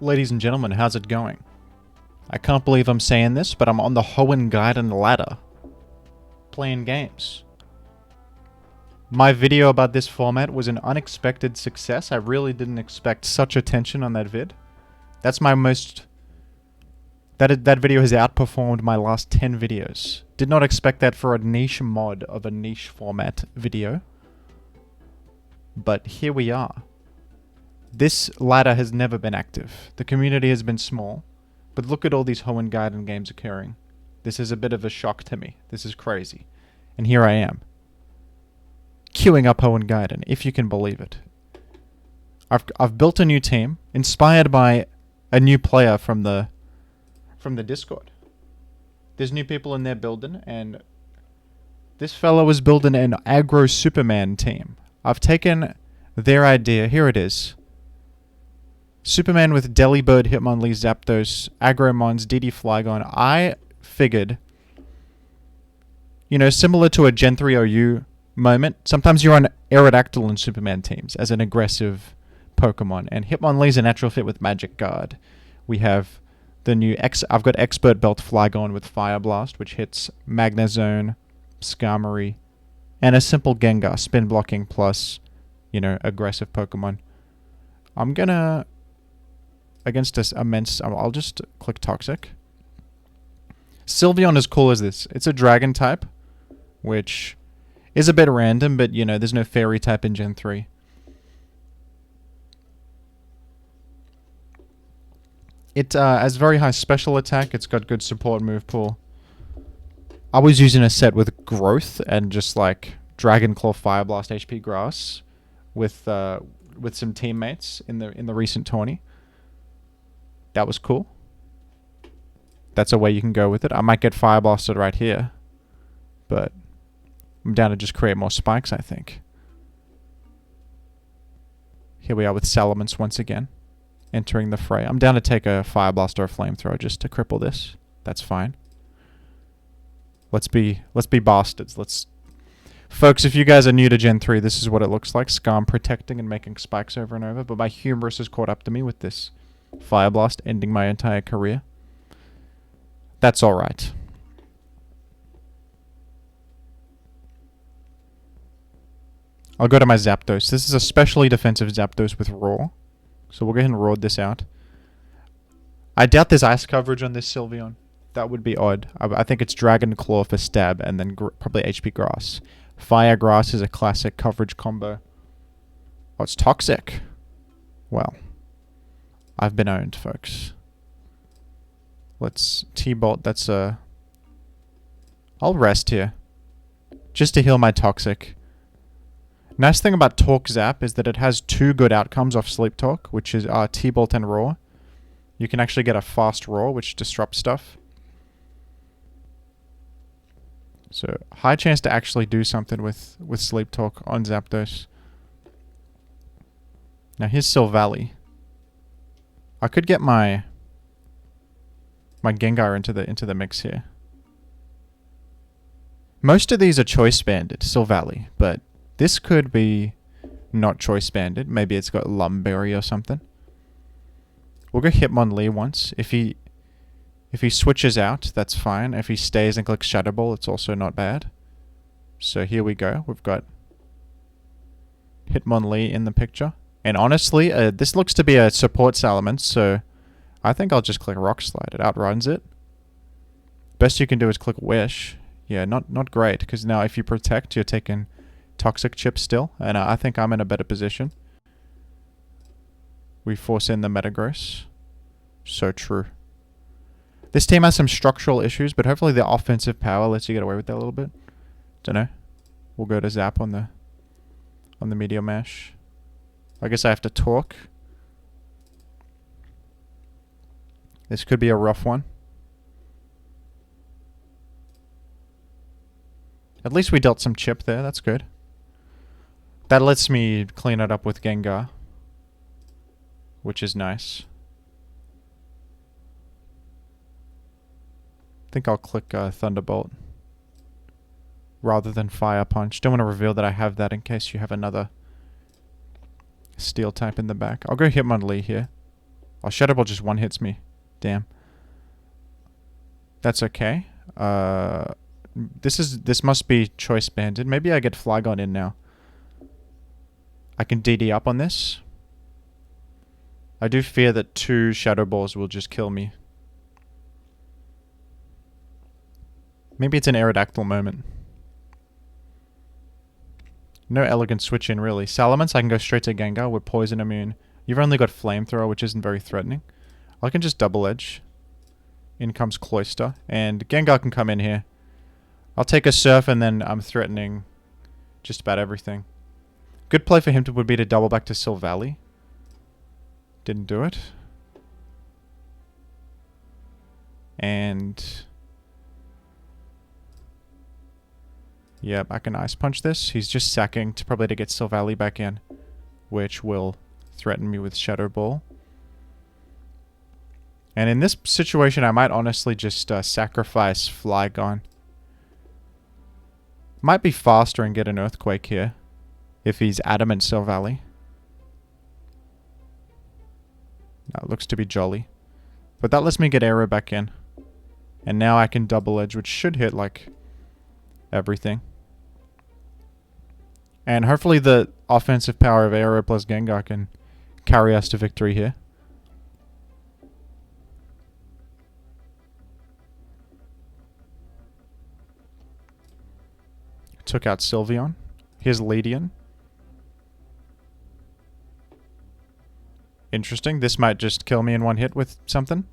Ladies and gentlemen, how's it going? I can't believe I'm saying this, but I'm on the Hoenn Gaiden ladder. Playing games. My video about this format was an unexpected success. I really didn't expect such attention on that vid. That's my most... That video has outperformed my last 10 videos. Did not expect that for a niche mod of a niche format video. But here we are. This ladder has never been active. The community has been small. But look at all these Hoenn Gaiden games occurring. This is a bit of a shock to me. This is crazy. And here I am. Queuing up Hoenn Gaiden, if you can believe it. I've built a new team, inspired by a new player from the Discord. There's new people in there building, and this fellow was building an aggro Superman team. I've taken their idea. Here it is. Superman with Delibird, Hitmonlee, Zapdos, Agromons, DD Flygon. I figured, similar to a Gen 3 OU moment, sometimes you're on Aerodactyl in Superman teams as an aggressive Pokemon, and Hitmonlee's a natural fit with Magic Guard. We have the new I've got Expert Belt Flygon with Fire Blast, which hits Magnezone, Skarmory, and a simple Gengar, spin blocking plus, aggressive Pokemon. I'm gonna... Against this immense... I'll just click Toxic. Sylveon is cool as this. It's a Dragon type, which is a bit random, but, there's no Fairy type in Gen 3. It has very high special attack. It's got good support move pool. I was using a set with Growth and just, Dragon Claw, Fire Blast, HP Grass with some teammates in the recent tourney. That was cool. That's a way you can go with it. I might get Fire Blasted right here. But I'm down to just create more spikes, I think. Here we are with Salamence once again. Entering the fray. I'm down to take a Fire Blast or a Flamethrower just to cripple this. That's fine. Let's be bastards. Folks, if you guys are new to Gen 3, this is what it looks like. Skarm protecting and making spikes over and over. But my hubris has caught up to me with this Fire Blast, ending my entire career. That's alright. I'll go to my Zapdos. This is a specially defensive Zapdos with Roar. So we'll go ahead and roar this out. I doubt there's ice coverage on this Sylveon. That would be odd. I think it's Dragon Claw for stab and then probably HP Grass. Fire Grass is a classic coverage combo. Oh, it's Toxic. Well, I've been owned, folks. Let's T-Bolt. That's a... I'll rest here. Just to heal my Toxic. Nice thing about Talk Zap is that it has two good outcomes off Sleep Talk, which is T-Bolt and Roar. You can actually get a fast Roar, which disrupts stuff. So, high chance to actually do something with Sleep Talk on Zapdos. Now, here's Silvally. I could get my Gengar into the mix here. Most of these are choice banded, Silvally, but this could be not choice banded. Maybe it's got Lumberry or something. We'll go Hitmonlee once. If he switches out, that's fine. If he stays and clicks Shadow Ball, it's also not bad. So here we go. We've got Hitmonlee in the picture. And honestly, this looks to be a support Salamence, so I think I'll just click Rock Slide. It outruns it. Best you can do is click Wish. Yeah, not great, because now if you protect, you're taking Toxic Chip still, and I think I'm in a better position. We force in the Metagross. So true. This team has some structural issues, but hopefully the offensive power lets you get away with that a little bit. Dunno. We'll go to Zap on the Meteor Mash. I guess I have to talk. This could be a rough one. At least we dealt some chip there, that's good. That lets me clean it up with Gengar, which is nice. I think I'll click Thunderbolt rather than Fire Punch. Don't want to reveal that I have that in case you have another Steel type in the back. I'll go Hitmonlee here. Oh, Shadow Ball just one hits me. Damn. That's okay. This must be choice banded. Maybe I get Flygon in now. I can DD up on this. I do fear that 2 Shadow Balls will just kill me. Maybe it's an Aerodactyl moment. No elegant switch in, really. Salamence, I can go straight to Gengar. We're poison immune. You've only got Flamethrower, which isn't very threatening. I can just double edge. In comes Cloyster. And Gengar can come in here. I'll take a Surf, and then I'm threatening just about everything. Good play for him would be to double back to Silvally. Didn't do it. And... yep, I can Ice Punch this. He's just sacking probably to get Silvally back in, which will threaten me with Shadow Ball. And in this situation, I might honestly just sacrifice Flygon. Might be faster and get an Earthquake here, if he's adamant Silvally. No, it looks to be jolly. But that lets me get Aero back in. And now I can double edge, which should hit, like, everything. And hopefully the offensive power of Aero plus Gengar can carry us to victory here. Took out Sylveon. Here's Ledian. Interesting. This might just kill me in one hit with something.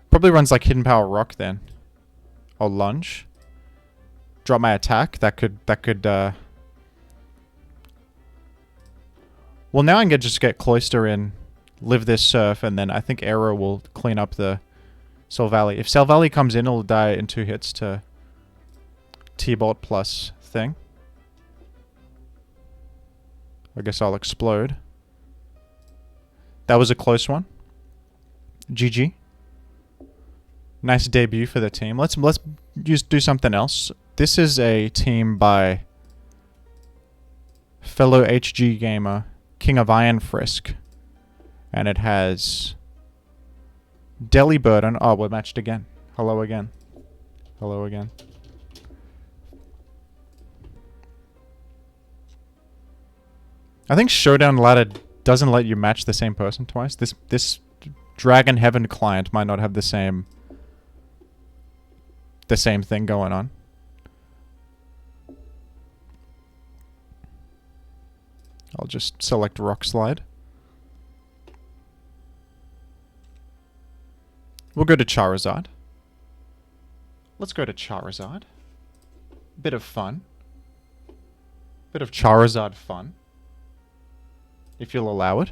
Probably runs like Hidden Power Rock then. Or Lunge. Drop my attack. That could well, now I can just get Cloyster in, live this Surf, and then I think Aero will clean up the Silvally. If Silvally comes in, it'll die in 2 hits to T-Bolt plus thing. I guess I'll explode. That was a close one. GG. Nice debut for the team. Let's just do something else. This is a team by fellow HG gamer King of Iron Frisk, and it has Delibird on. Oh, we're matched again. Hello again. Hello again. I think Showdown Ladder doesn't let you match the same person twice. This Dragon Heaven client might not have the same thing going on. I'll just select Rock Slide. We'll go to Charizard. Let's go to Charizard. Bit of fun. Bit of Charizard fun. If you'll allow it.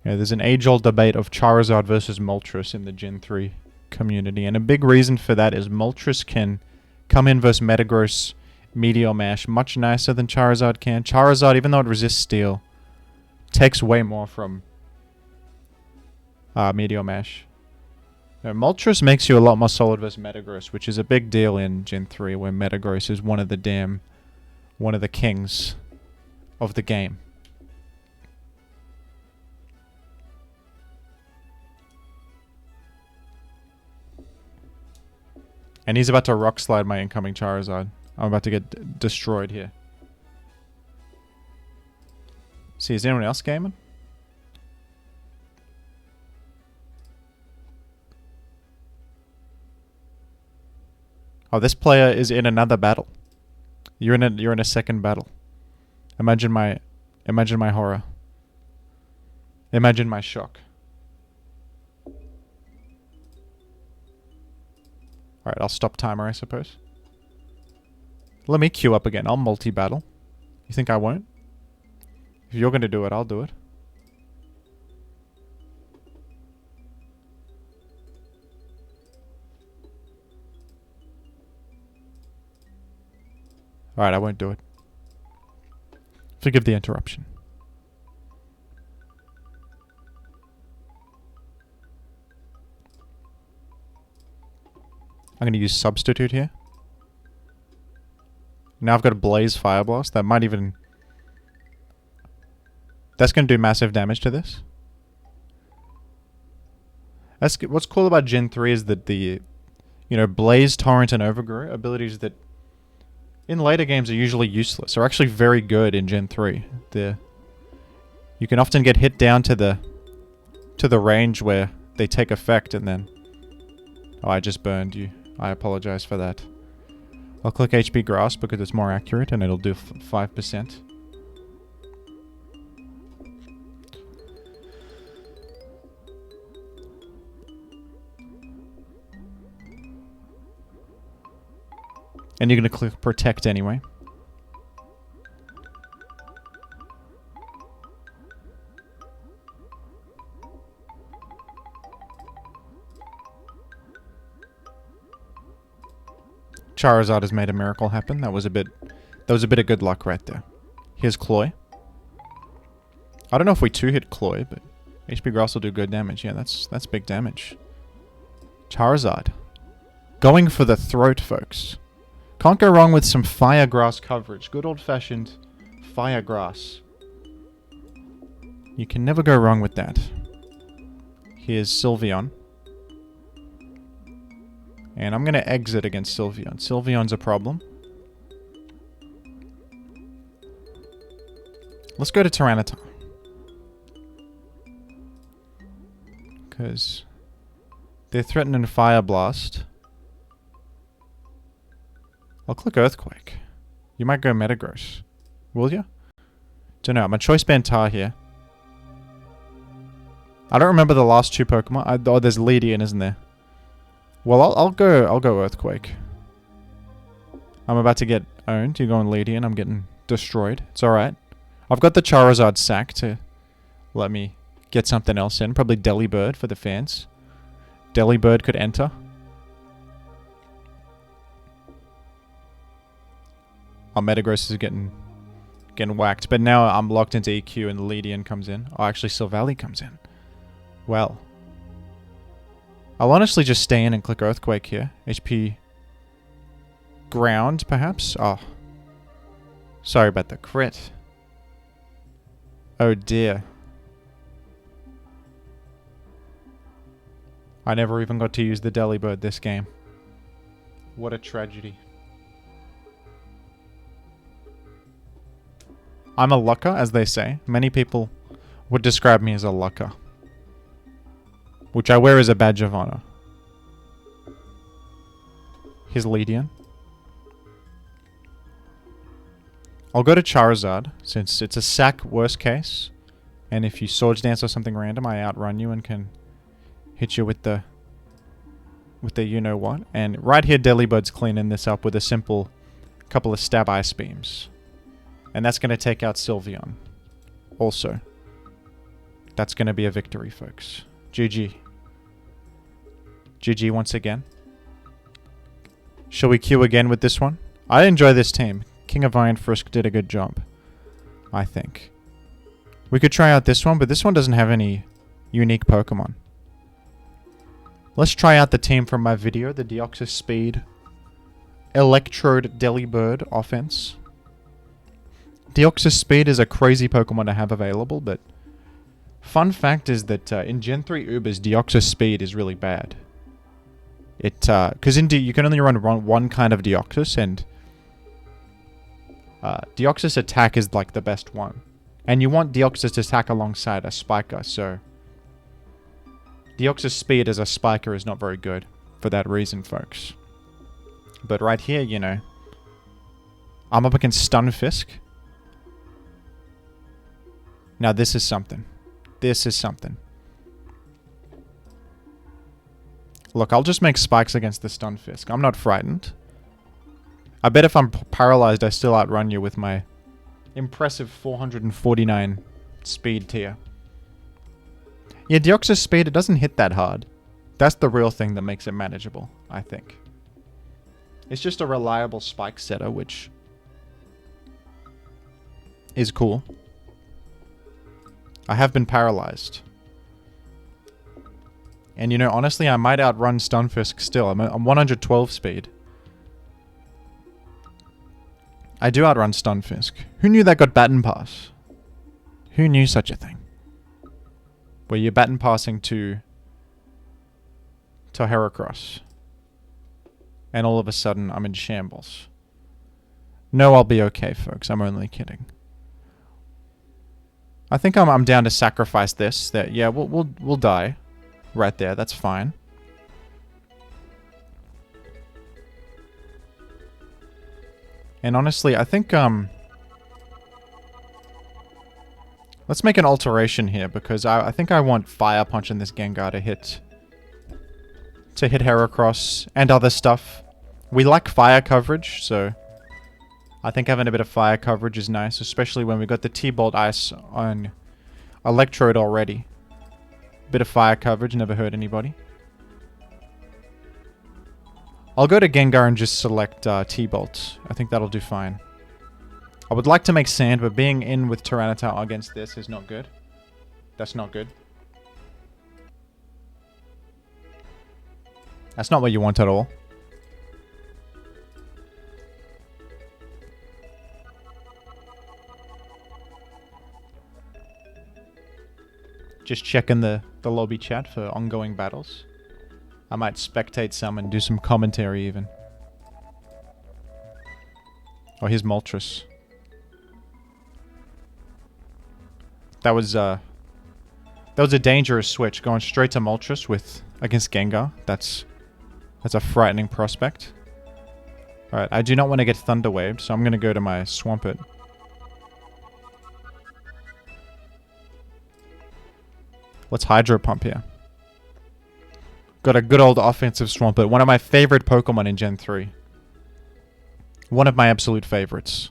Yeah, there's an age-old debate of Charizard versus Moltres in the Gen 3 community, and a big reason for that is Moltres can come in versus Metagross Meteor Mash much nicer than Charizard can. Charizard, even though it resists Steel, takes way more from Meteor Mash. Now, Moltres makes you a lot more solid versus Metagross, which is a big deal in Gen 3, where Metagross is one of the kings of the game. And he's about to Rock Slide my incoming Charizard. I'm about to get destroyed here. See, is anyone else gaming? Oh, this player is in another battle. You're in a second battle. Imagine my horror. Imagine my shock. Alright, I'll stop timer, I suppose. Let me queue up again. I'll multi-battle. You think I won't? If you're going to do it, I'll do it. Alright, I won't do it. Forgive the interruption. I'm going to use Substitute here. Now I've got a Blaze Fire Blast. That might even... That's going to do massive damage to this. What's cool about Gen 3 is that the... You know, Blaze, Torrent, and Overgrow, abilities that in later games are usually useless, are actually very good in Gen 3. You can often get hit down to the range where they take effect and then... Oh, I just burned you. I apologize for that. I'll click HP Grass because it's more accurate and it'll do 5%. And you're going to click Protect anyway. Charizard has made a miracle happen. That was a bit of good luck right there. Here's Cloy. I don't know if we 2-hit Cloy, but HP Grass will do good damage. Yeah, that's big damage. Charizard. Going for the throat, folks. Can't go wrong with some Fire Grass coverage. Good old-fashioned Fire Grass. You can never go wrong with that. Here's Sylveon. And I'm going to exit against Sylveon. Sylveon's a problem. Let's go to Tyranitar. Because they're threatening Fire Blast. I'll click Earthquake. You might go Metagross. Will you? Don't know. I'm a Choice Band Tar here. I don't remember the last two Pokemon. Oh, there's Leedian, isn't there? Well, I'll go Earthquake. I'm about to get owned. You're going Leedian. I'm getting destroyed. It's alright. I've got the Charizard sack to let me get something else in. Probably Delibird for the fans. Delibird could enter. Oh, Metagross is getting whacked. But now I'm locked into EQ and Leedian comes in. Oh, actually Silvally comes in. Well. I'll honestly just stay in and click Earthquake here. HP Ground, perhaps? Oh. Sorry about the crit. Oh dear. I never even got to use the Delibird this game. What a tragedy. I'm a lucker, as they say. Many people would describe me as a lucker. Which I wear as a badge of honor. Here's Leedian. I'll go to Charizard, since it's a sack worst case. And if you Swords Dance or something random, I outrun you and can hit you with the you-know-what. And right here, Delibird's cleaning this up with a simple couple of Stab Ice Beams. And that's going to take out Sylveon. Also. That's going to be a victory, folks. GG. GG once again. Shall we queue again with this one? I enjoy this team. King of Iron Frisk did a good job. I think. We could try out this one, but this one doesn't have any unique Pokemon. Let's try out the team from my video. The Deoxys Speed Electrode Delibird offense. Deoxys Speed is a crazy Pokemon to have available, but fun fact is that in Gen 3 Ubers, Deoxys Speed is really bad. Because you can only run one kind of Deoxys, and Deoxys Attack is like the best one. And you want Deoxys Attack alongside a Spiker, so Deoxys Speed as a Spiker is not very good for that reason, folks. But right here, you know, I'm up against Stunfisk. Now this is something. This is something. Look, I'll just make spikes against the Stunfisk. I'm not frightened. I bet if I'm paralyzed, I still outrun you with my impressive 449 speed tier. Yeah, Deoxys Speed, it doesn't hit that hard. That's the real thing that makes it manageable, I think. It's just a reliable spike setter, which is cool. I have been paralyzed. And you know, honestly, I might outrun Stunfisk still. I'm 112 speed. I do outrun Stunfisk. Who knew that got baton pass? Who knew such a thing? Where you're baton passing to Heracross. And all of a sudden, I'm in shambles. No, I'll be okay, folks. I'm only kidding. I think I'm down to sacrifice this. That yeah, we'll die, right there. That's fine. And honestly, I think let's make an alteration here because I think I want Fire Punch in this Gengar to hit Heracross and other stuff. We like fire coverage, so I think having a bit of fire coverage is nice, especially when we got the T-Bolt Ice on Electrode already. Bit of fire coverage, never hurt anybody. I'll go to Gengar and just select T-Bolt. I think that'll do fine. I would like to make Sand, but being in with Tyranitar against this is not good. That's not good. That's not what you want at all. Just checking the lobby chat for ongoing battles. I might spectate some and do some commentary even. Oh, here's Moltres. That was a dangerous switch, going straight to Moltres against Gengar. That's a frightening prospect. Alright, I do not want to get Thunder Waved, so I'm going to go to my Swampert. Let's Hydro Pump here. Got a good old offensive Swampert. One of my favorite Pokemon in Gen 3. One of my absolute favorites.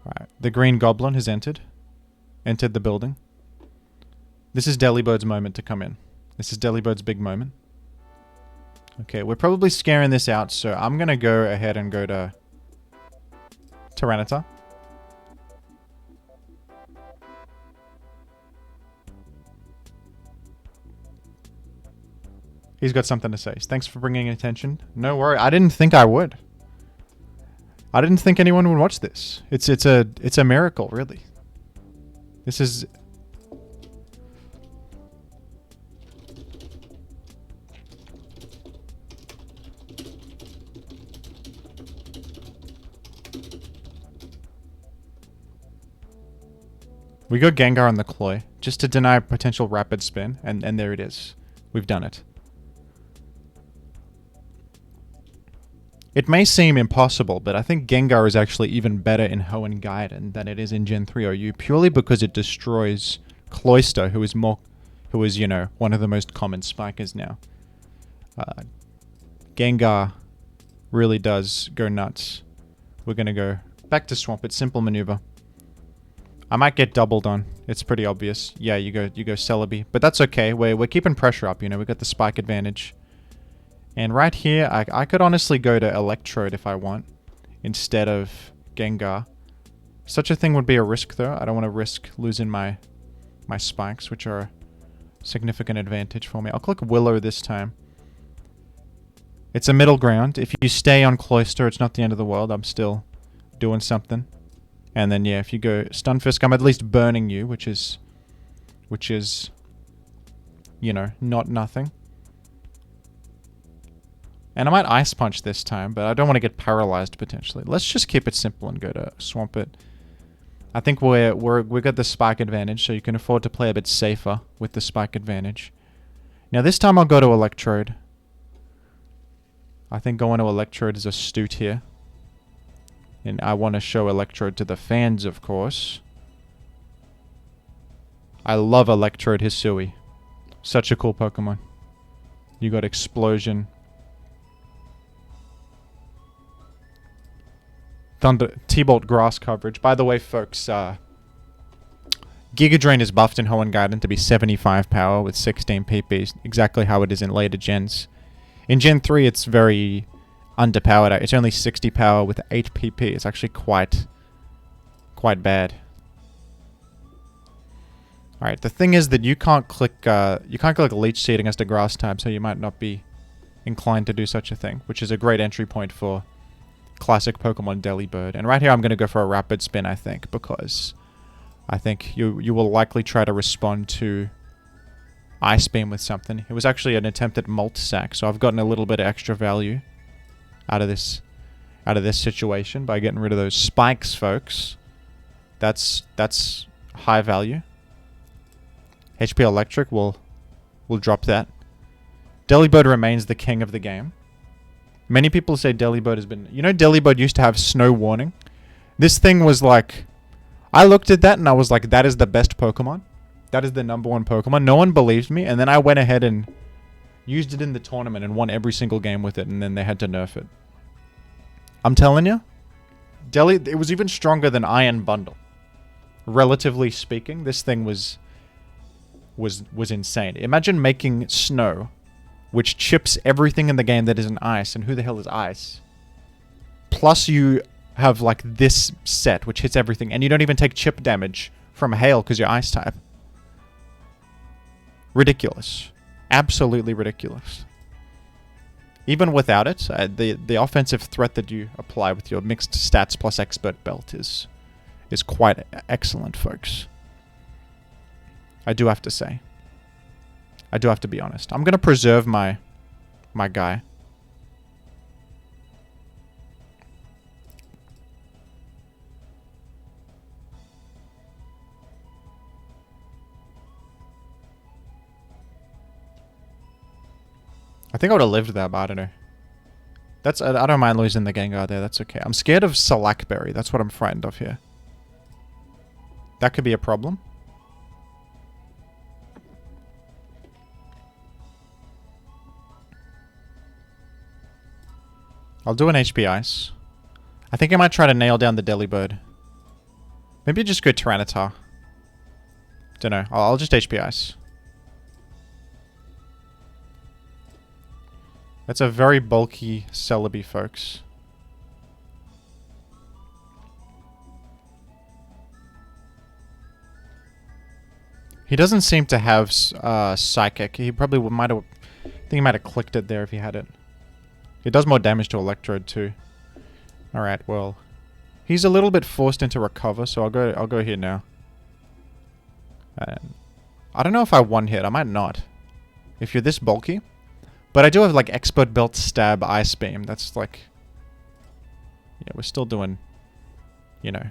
Alright, the Green Goblin has entered the building. This is Delibird's moment to come in. This is Delibird's big moment. Okay, we're probably scaring this out, so I'm going to go ahead and go to Tyranitar. He's got something to say. Thanks for bringing attention. No worry. I didn't think I would. I didn't think anyone would watch this. It's a miracle, really. This is... We got Gengar on the Cloy, just to deny a potential Rapid Spin, and there it is. We've done it. It may seem impossible, but I think Gengar is actually even better in Hoenn Gaiden than it is in Gen 3 OU, purely because it destroys Cloyster, who is, you know, one of the most common spikers now. Gengar really does go nuts. We're gonna go back to Swamp. It's simple maneuver. I might get doubled on. It's pretty obvious. Yeah, you go Celebi. But that's okay. We're keeping pressure up, you know. We got the spike advantage. And right here, I could honestly go to Electrode if I want, instead of Gengar. Such a thing would be a risk, though. I don't want to risk losing my spikes, which are a significant advantage for me. I'll click Willow this time. It's a middle ground. If you stay on Cloyster, it's not the end of the world. I'm still doing something. And then, yeah, if you go Stunfisk, I'm at least burning you, which is, you know, not nothing. And I might Ice Punch this time, but I don't want to get paralyzed potentially. Let's just keep it simple and go to Swampert. I think we got the spike advantage, so you can afford to play a bit safer with the spike advantage. Now this time I'll go to Electrode. I think going to Electrode is astute here. And I want to show Electrode to the fans, of course. I love Electrode Hisui. Such a cool Pokemon. You got Explosion. Thunder, T-Bolt Grass coverage. By the way, folks, Giga Drain is buffed in Hoenn Gaiden to be 75 power with 16 PP, exactly how it is in later gens. In Gen 3, it's very underpowered. It's only 60 power with 8 PP. It's actually quite bad. Alright, the thing is that you can't click Leech Seed against a grass type, so you might not be inclined to do such a thing, which is a great entry point for classic Pokemon Delibird. And right here I'm going to go for a rapid spin, I think, because I think you will likely try to respond to Ice Beam with something. It was actually an attempt at Molt Sack, so I've gotten a little bit of extra value out of this situation by getting rid of those spikes, folks. That's high value. HP Electric will drop that. Delibird remains the king of the game. Many people say Delibird has been... You know, Delibird used to have Snow Warning. This thing was like... I looked at that and I was like, that is the best Pokemon. That is the #1 Pokemon. No one believed me, and then I went ahead and used it in the tournament and won every single game with it, and then they had to nerf it. I'm telling you, it was even stronger than Iron Bundle. Relatively speaking, this thing was insane. Imagine making snow, which chips everything in the game that isn't ice, and who the hell is ice? Plus you have like this set, which hits everything, and you don't even take chip damage from hail because you're ice type. Ridiculous. Absolutely ridiculous. Even without it, the offensive threat that you apply with your mixed stats plus expert belt is quite excellent, folks. I do have to say. I do have to be honest. I'm going to preserve my guy. I think I would have lived that, but I don't know. I don't mind losing the Gengar there. That's okay. I'm scared of Salackberry. That's what I'm frightened of here. That could be a problem. I'll do an HP Ice. I think I might try to nail down the Delibird. Maybe just go Tyranitar. Don't know. I'll just HP Ice. That's a very bulky Celebi, folks. He doesn't seem to have Psychic. He probably might have... I think he might have clicked it there if he had it. It does more damage to Electrode too. Alright, well... He's a little bit forced into Recover, so I'll go here now. I don't know if I one-hit. I might not. If you're this bulky... But I do have, like, Expert Belt, Stab, Ice Beam. That's, like... Yeah, we're still doing, you know,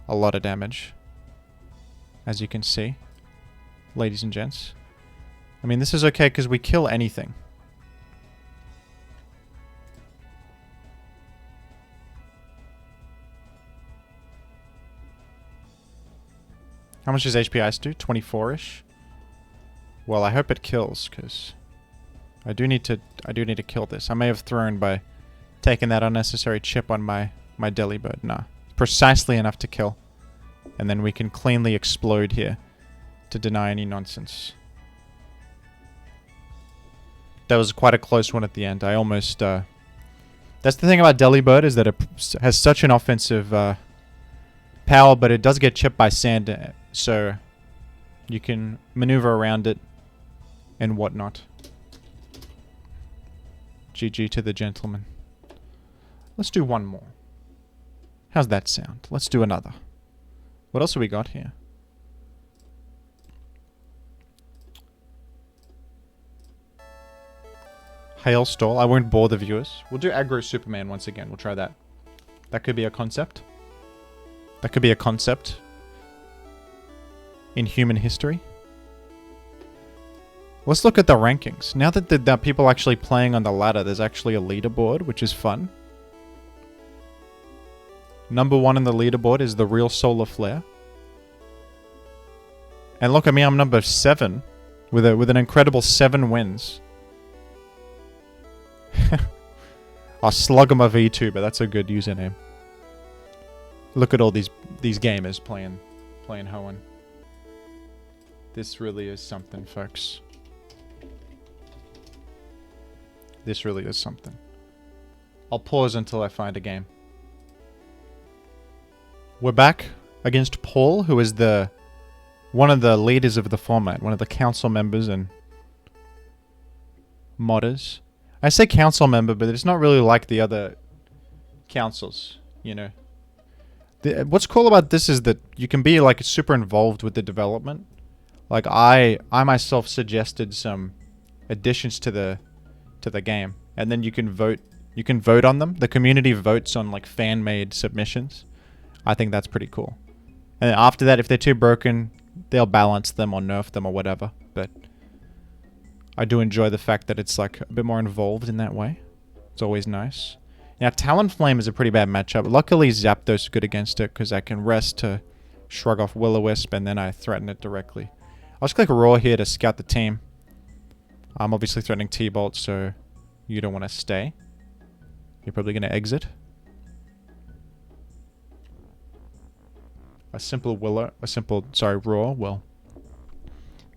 a lot of damage. As you can see. Ladies and gents. I mean, this is okay because we kill anything. How much does HP Ice do? 24-ish? Well, I hope it kills, because... I do need to kill this. I may have thrown by taking that unnecessary chip on my Delibird. Nah. Precisely enough to kill. And then we can cleanly explode here to deny any nonsense. That was quite a close one at the end. I almost... That's the thing about Delibird, is that it has such an offensive power, but it does get chipped by sand, so you can maneuver around it and whatnot. GG to the gentleman. Let's do one more. How's that sound? Let's do another. What else have we got here? Hailstall. I won't bore the viewers. We'll do Aggro Superman once again. We'll try that. That could be a concept. That could be a concept in human history. Let's look at the rankings. Now that the people actually playing on the ladder, there's actually a leaderboard, which is fun. #1 in the leaderboard is the real Solar Flare. And look at me, I'm number 7 with an incredible 7 wins. I'll slug him a VTuber, that's a good username. Look at all these gamers playing Hoenn. This really is something, folks. This really is something. I'll pause until I find a game. We're back against Paul, who is one of the leaders of the format, one of the council members and modders. I say council member, but it's not really like the other councils, you know. What's cool about this is that you can be like super involved with the development. Like I myself suggested some additions to the game, and then you can vote. You can vote on them. The community votes on like fan-made submissions. I think that's pretty cool. And after that, if they're too broken, they'll balance them or nerf them or whatever. But I do enjoy the fact that it's like a bit more involved in that way. It's always nice. Now, Talonflame is a pretty bad matchup. Luckily, Zapdos is good against it because I can rest to shrug off Will-O-Wisp and then I threaten it directly. I'll just click Roar here to scout the team. I'm obviously threatening T-Bolt, so you don't want to stay. You're probably going to exit. A simple Roar will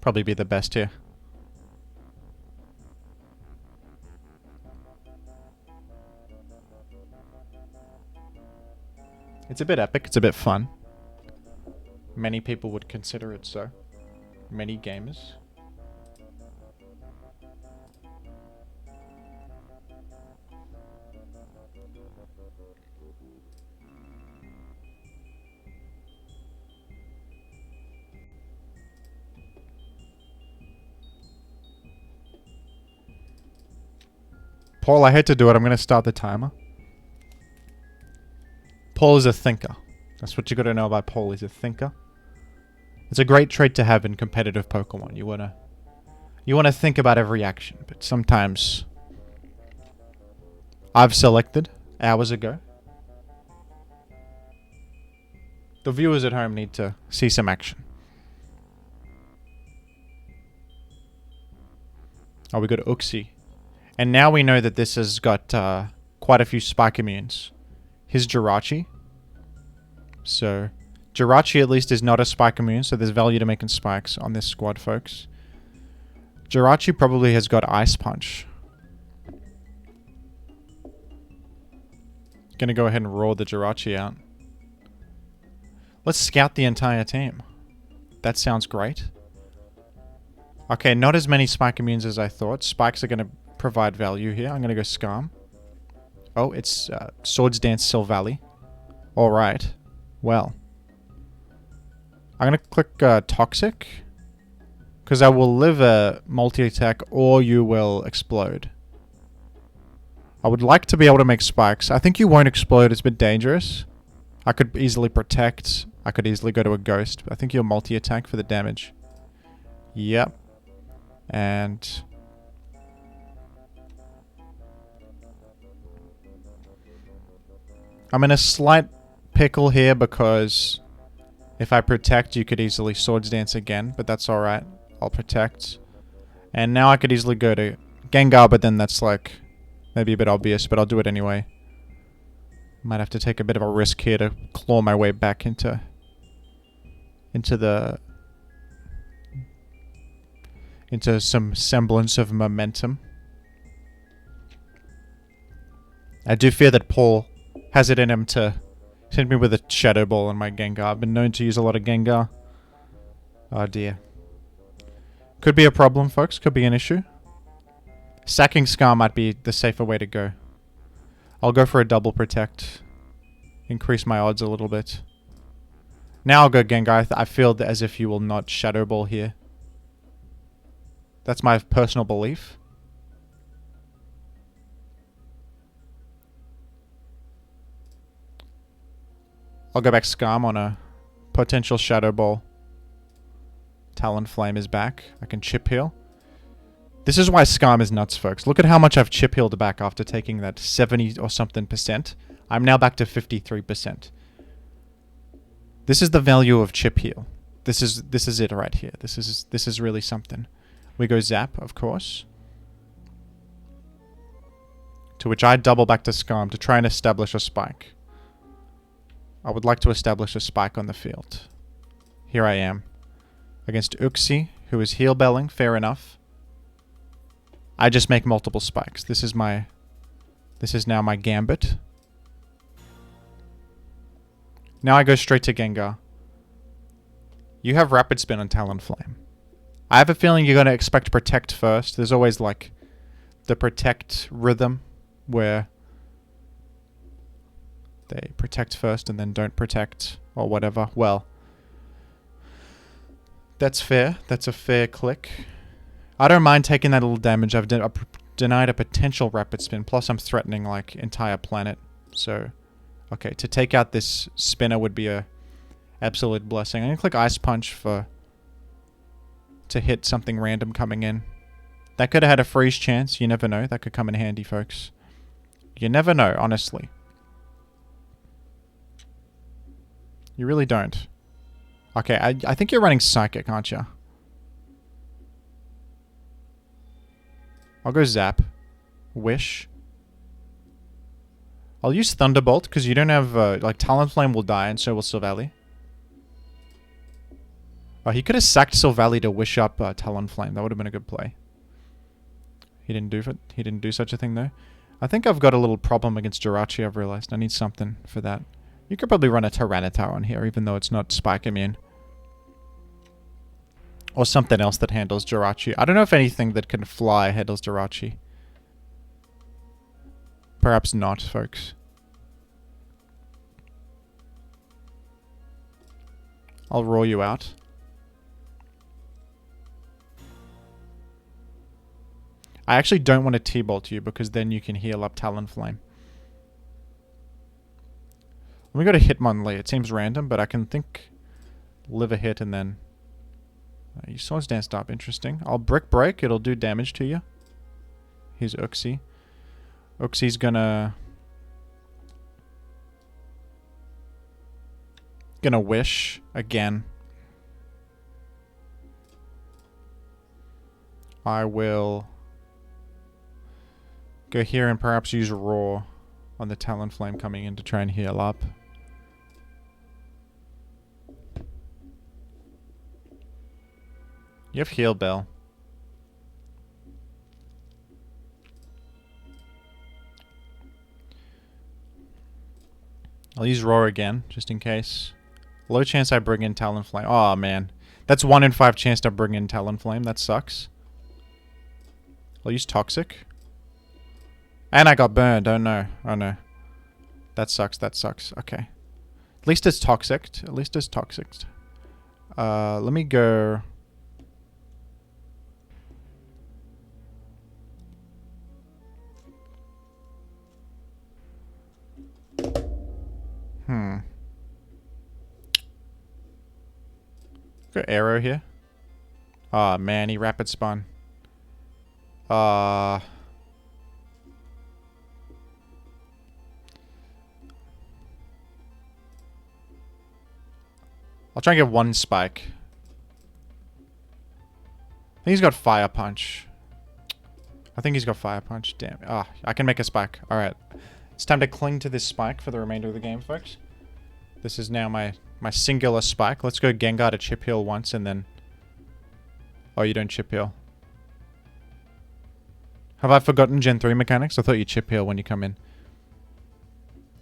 probably be the best here. It's a bit epic, it's a bit fun. Many people would consider it so. Many gamers. Paul, I hate to do it, I'm going to start the timer. Paul is a thinker. That's what you got to know about Paul. He's a thinker. It's a great trait to have in competitive Pokemon. You wanna think about every action, but sometimes I've selected hours ago. The viewers at home need to see some action. Oh, we got Uxie. And now we know that this has got quite a few spike immunes. His Jirachi. So, Jirachi at least is not a spike immune, so there's value to making spikes on this squad, folks. Jirachi probably has got Ice Punch. Gonna go ahead and roar the Jirachi out. Let's scout the entire team. That sounds great. Okay, not as many spike immunes as I thought. Spikes are gonna provide value here. I'm gonna go Scarm. Oh, it's Swords Dance Silvally. Alright. Well. I'm gonna click Toxic. Because I will live a multi-attack or you will explode. I would like to be able to make spikes. I think you won't explode. It's a bit dangerous. I could easily protect. I could easily go to a ghost. I think you'll multi-attack for the damage. Yep. And I'm in a slight pickle here because if I protect, you could easily Swords Dance again, but that's alright. I'll protect. And now I could easily go to Gengar, but then that's like maybe a bit obvious, but I'll do it anyway. Might have to take a bit of a risk here to claw my way back into some semblance of momentum. I do fear that Paul has it in him to hit me with a Shadow Ball on my Gengar. I've been known to use a lot of Gengar. Oh dear. Could be a problem, folks. Could be an issue. Sacking Scar might be the safer way to go. I'll go for a double protect. Increase my odds a little bit. Now I'll go Gengar. I feel as if you will not Shadow Ball here. That's my personal belief. I'll go back Scarm on a potential Shadow Ball. Talonflame is back. I can chip heal. This is why Scarm is nuts, folks. Look at how much I've chip healed back after taking that 70 or something %. I'm now back to 53%. This is the value of chip heal. This is it right here. This is really something. We go Zap, of course. To which I double back to Scarm to try and establish a spike. I would like to establish a spike on the field. Here I am. Against Uxie, who is heal belling, fair enough. I just make multiple spikes. This is now my gambit. Now I go straight to Gengar. You have Rapid Spin on Talonflame. I have a feeling you're going to expect Protect first. There's always like the Protect rhythm where They protect first and then don't protect or whatever. Well, that's fair. That's a fair click. I don't mind taking that little damage. I've denied a potential rapid spin. Plus, I'm threatening, like, entire planet. So, okay, to take out this spinner would be a absolute blessing. I'm going to click Ice Punch to hit something random coming in. That could have had a freeze chance. You never know. That could come in handy, folks. You never know, honestly. You really don't. Okay, I think you're running Psychic, aren't you? I'll go Zap. Wish. I'll use Thunderbolt, because you don't have, like, Talonflame will die, and so will Silvally. Oh, he could have sacked Silvally to wish up Talonflame. That would have been a good play. He didn't do such a thing, though. I think I've got a little problem against Jirachi, I've realized. I need something for that. You could probably run a Tyranitar on here, even though it's not Spike immune. Or something else that handles Jirachi. I don't know if anything that can fly handles Jirachi. Perhaps not, folks. I'll roar you out. I actually don't want to T-Bolt you because then you can heal up Talonflame. Let me go to Hitmonlee. It seems random, but I can think live a hit and then... you Swords Dance up. Interesting. I'll Brick Break. It'll do damage to you. Here's Uxie. Uxie's gonna Wish again. I will go here and perhaps use Roar on the Talonflame coming in to try and heal up. You have Heal Bell. I'll use Roar again, just in case. Low chance I bring in Talonflame. Oh man. That's 1 in 5 chance to bring in Talonflame. That sucks. I'll use Toxic. And I got burned. Oh no. Oh no. That sucks. That sucks. Okay. At least it's Toxic. At least it's Toxic. Let me go... Go Arrow here. Aw, man, he Rapid Spun. I'll try and get 1 Spike. I think he's got Fire Punch. Damn. Ah, I can make a Spike. Alright. It's time to cling to this Spike for the remainder of the game, folks. This is now my singular Spike. Let's go Gengar to Chip Heal once and then... Oh, you don't Chip Heal. Have I forgotten Gen 3 mechanics? I thought you Chip Heal when you come in.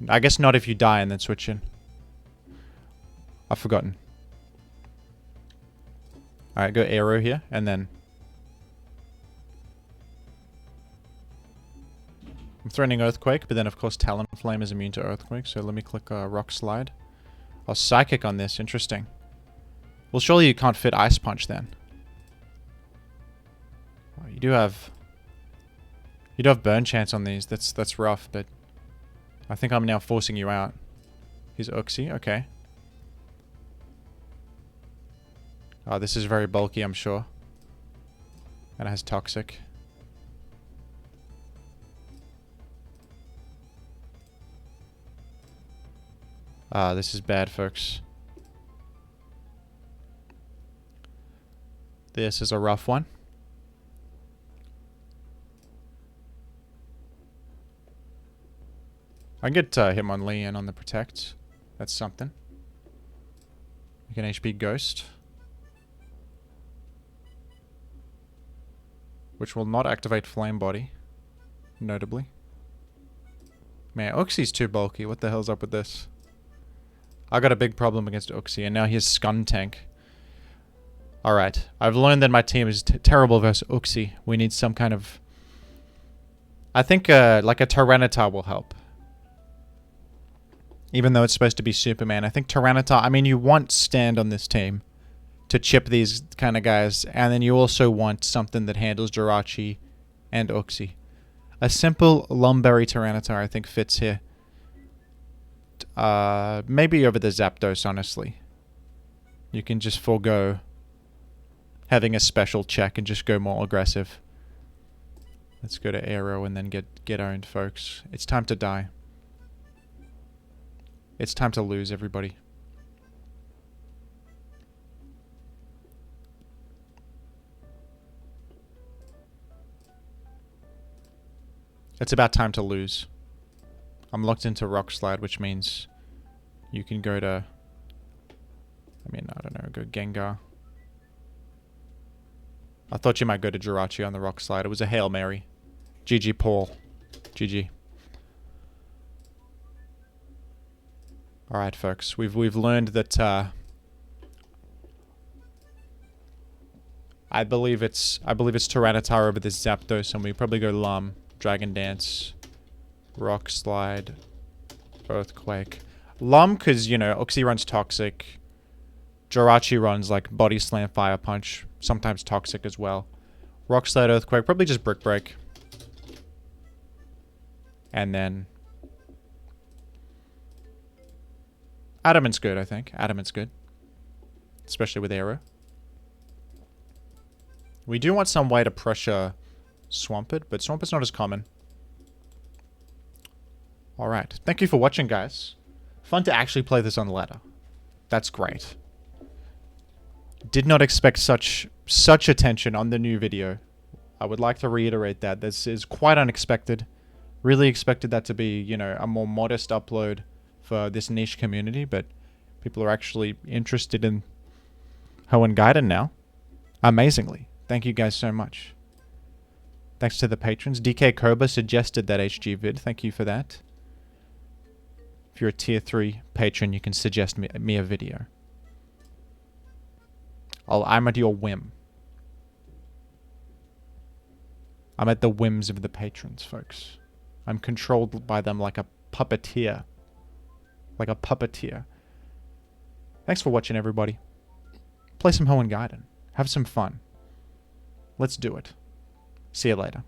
I guess not if you die and then switch in. I've forgotten. Alright, go Arrow here and then... I'm threatening Earthquake, but then of course Talonflame is immune to Earthquake, so let me click Rock Slide. Oh, Psychic on this. Interesting. Well, surely you can't fit Ice Punch then. Oh, you do have Burn Chance on these. That's rough, but I think I'm now forcing you out. Here's Uxie. Okay. Oh, this is very bulky, I'm sure. And it has Toxic. Ah, this is bad, folks. This is a rough one. I can get Hitmonlee in on the Protect. That's something. You can HP Ghost. Which will not activate Flame Body. Notably. Man, Uxie's too bulky. What the hell's up with this? I got a big problem against Uxie, and now he has Skuntank. Alright, I've learned that my team is terrible versus Uxie. We need some kind of... I think like a Tyranitar will help. Even though it's supposed to be Superman. I think Tyranitar... I mean, you want Stand on this team to chip these kind of guys. And then you also want something that handles Jirachi and Uxie. A simple Lumberry Tyranitar, I think, fits here. Maybe over the Zapdos, honestly. You can just forego having a special check and just go more aggressive. Let's go to Aero and then get owned, folks. It's time to die. It's time to lose, everybody. It's about time to lose. I'm locked into Rock Slide, which means you can go to... I mean, I don't know, go Gengar. I thought you might go to Jirachi on the Rock Slide. It was a Hail Mary. GG, Paul. GG. Alright, folks. We've learned that, I believe it's Tyranitar over this Zapdos, and we probably go Lum, Dragon Dance, Rock Slide, Earthquake. Lum, because, you know, Uxie runs Toxic. Jirachi runs, like, Body Slam, Fire Punch. Sometimes Toxic as well. Rock Slide, Earthquake. Probably just Brick Break. And then... Adamant's good, I think. Adamant's good. Especially with Aero. We do want some way to pressure Swampert, but Swampert's not as common. Alright. Thank you for watching, guys. Fun to actually play this on the ladder. That's great. Did not expect such attention on the new video. I would like to reiterate that. This is quite unexpected. Really expected that to be, you know, a more modest upload for this niche community, but people are actually interested in Hoenn Gaiden now. Amazingly. Thank you guys so much. Thanks to the patrons. DK Koba suggested that HG vid. Thank you for that. If you're a tier 3 patron, you can suggest me a video. I'm at your whim. I'm at the whims of the patrons, folks. I'm controlled by them like a puppeteer. Like a puppeteer. Thanks for watching, everybody. Play some Hoenn Gaiden. Have some fun. Let's do it. See you later.